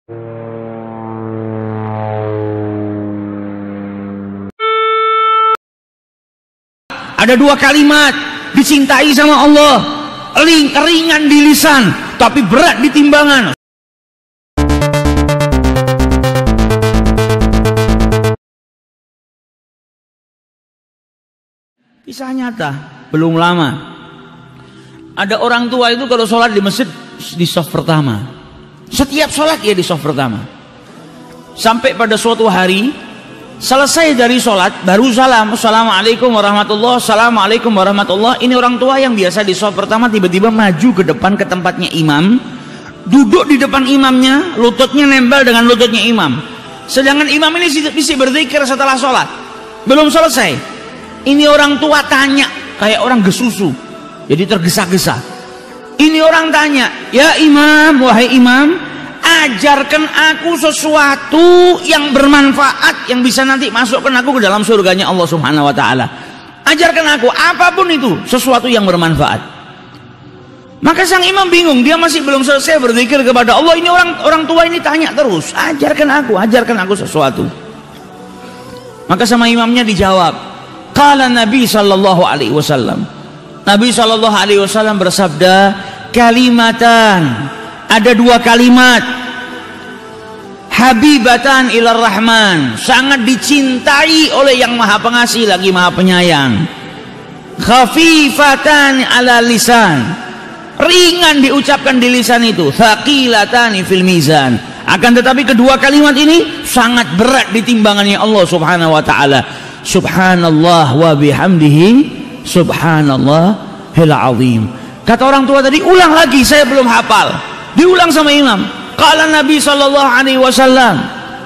Ada dua kalimat dicintai sama Allah, ringan di lisan tapi berat di timbangan. Kisah nyata, belum lama ada orang tua itu kalau sholat di masjid di shaf pertama. Setiap sholat ya di shaf pertama. Sampai pada suatu hari selesai dari sholat baru salam, assalamualaikum warahmatullah, assalamualaikum warahmatullah. Ini orang tua yang biasa di shaf pertama tiba-tiba maju ke depan ke tempatnya imam, duduk di depan imamnya, lututnya nempel dengan lututnya imam. Sedangkan imam ini bisa berzikir setelah sholat, belum selesai. Ini orang tua tanya kayak orang gesusu, jadi tergesa-gesa. Ini orang tanya, ya imam, wahai imam, ajarkan aku sesuatu yang bermanfaat yang bisa nanti masukkan aku ke dalam surganya Allah Subhanahu wa taala. Ajarkan aku apapun itu, sesuatu yang bermanfaat. Maka sang imam bingung, dia masih belum selesai berzikir kepada Allah. Ini orang tua ini tanya terus, ajarkan aku sesuatu. Maka sama imamnya dijawab, qala Nabi sallallahu alaihi wasallam. Nabi sallallahu alaihi wasallam bersabda, kalimatan, ada dua kalimat, habibatan ilar rahman, sangat dicintai oleh yang maha pengasih lagi maha penyayang. Khafifatan ala lisan, ringan diucapkan di lisan itu. Thaqilatan fil mizan, akan tetapi kedua kalimat ini sangat berat di timbangannya Allah Subhanahu wa taala. Subhanallah wa bihamdihi subhanallahil azim. Kata orang tua tadi, ulang lagi, saya belum hafal. Diulang sama imam. Qala Nabi sallallahu alaihi wasallam,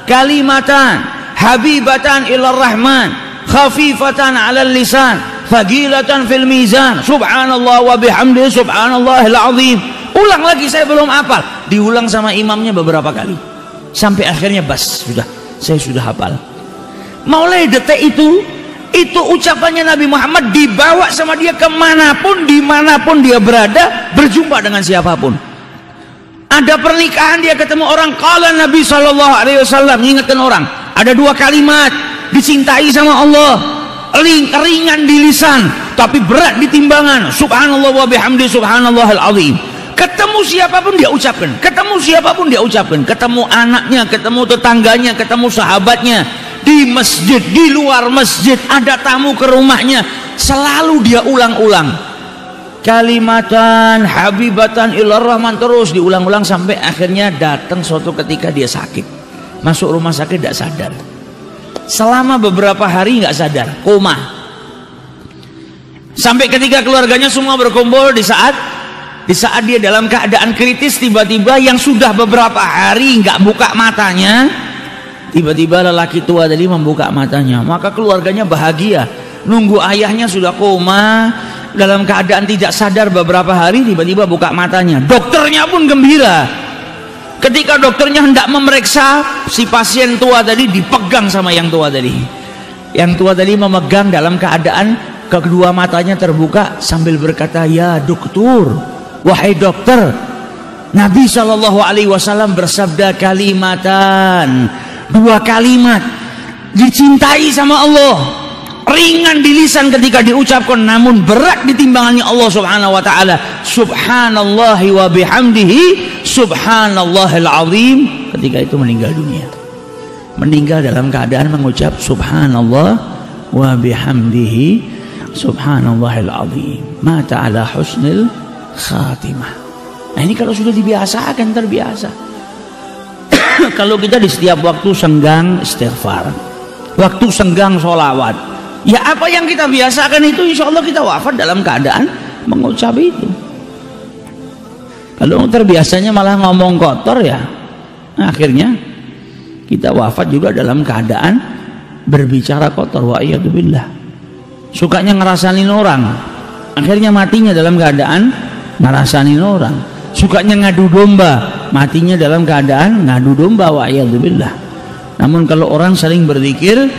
kalimatan habibatan ilar rahman, khafifatan 'alal lisan, thaqilatan fil mizan, subhanallah wa bihamdihi subhanallahil azim. Ulang lagi, saya belum hafal. Diulang sama imamnya beberapa kali sampai akhirnya bas, saya sudah hafal. Mulai detik itu ucapannya Nabi Muhammad dibawa sama dia kemanapun, dimanapun dia berada, berjumpa dengan siapapun. Ada pernikahan dia ketemu orang, qala Nabi sallallahu alaihi wasallam, ingatkan orang, ada dua kalimat dicintai sama Allah, ringan di lisan tapi berat di timbangan. Subhanallah wa bihamdi subhanallahil azim. Ketemu siapapun dia ucapkan, ketemu anaknya, ketemu tetangganya, ketemu sahabatnya, di masjid, di luar masjid, ada tamu ke rumahnya, selalu dia ulang-ulang kalimatan habibatan ilar rahman, terus diulang-ulang sampai akhirnya datang suatu ketika dia sakit, masuk rumah sakit tidak sadar, selama beberapa hari nggak sadar, koma. Sampai ketika keluarganya semua berkumpul, di saat dia dalam keadaan kritis, tiba-tiba yang sudah beberapa hari nggak buka matanya, tiba-tiba lelaki tua tadi membuka matanya. Maka keluarganya bahagia, nunggu ayahnya sudah koma dalam keadaan tidak sadar beberapa hari, tiba-tiba buka matanya. Dokternya pun gembira. Ketika dokternya hendak memeriksa, si pasien tua tadi dipegang sama yang tua tadi. Yang tua tadi memegang dalam keadaan kedua matanya terbuka sambil berkata, ya dokter, wahai dokter, Nabi Shallallahu alaihi wasallam bersabda kalimatan, dua kalimat dicintai sama Allah, ringan di lisan ketika diucapkan namun berat di timbangannya Allah Subhanahu wa taala. Subhanallahi wa bihamdihi subhanallahil azim. Ketika itu meninggal dunia, meninggal dalam keadaan mengucap subhanallah wa bihamdihi subhanallahil azim, mata ala husnil khatimah. Nah ini kalau sudah dibiasakan, terbiasa. Kalau kita di setiap waktu senggang istighfar, waktu senggang sholawat, ya apa yang kita biasakan itu insya Allah kita wafat dalam keadaan mengucap itu. Kalau terbiasanya malah ngomong kotor, ya akhirnya kita wafat juga dalam keadaan berbicara kotor. Wa iyadzubillah. Sukanya ngerasanin orang, akhirnya matinya dalam keadaan ngerasanin orang. Sukanya ngadu domba, matinya dalam keadaan ngadu domba. Wa iyadzubillah. Namun kalau orang saling berzikir,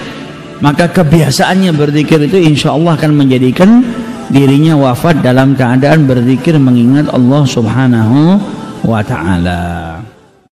maka kebiasaannya berzikir itu insya Allah akan menjadikan dirinya wafat dalam keadaan berzikir mengingat Allah Subhanahu wa ta'ala.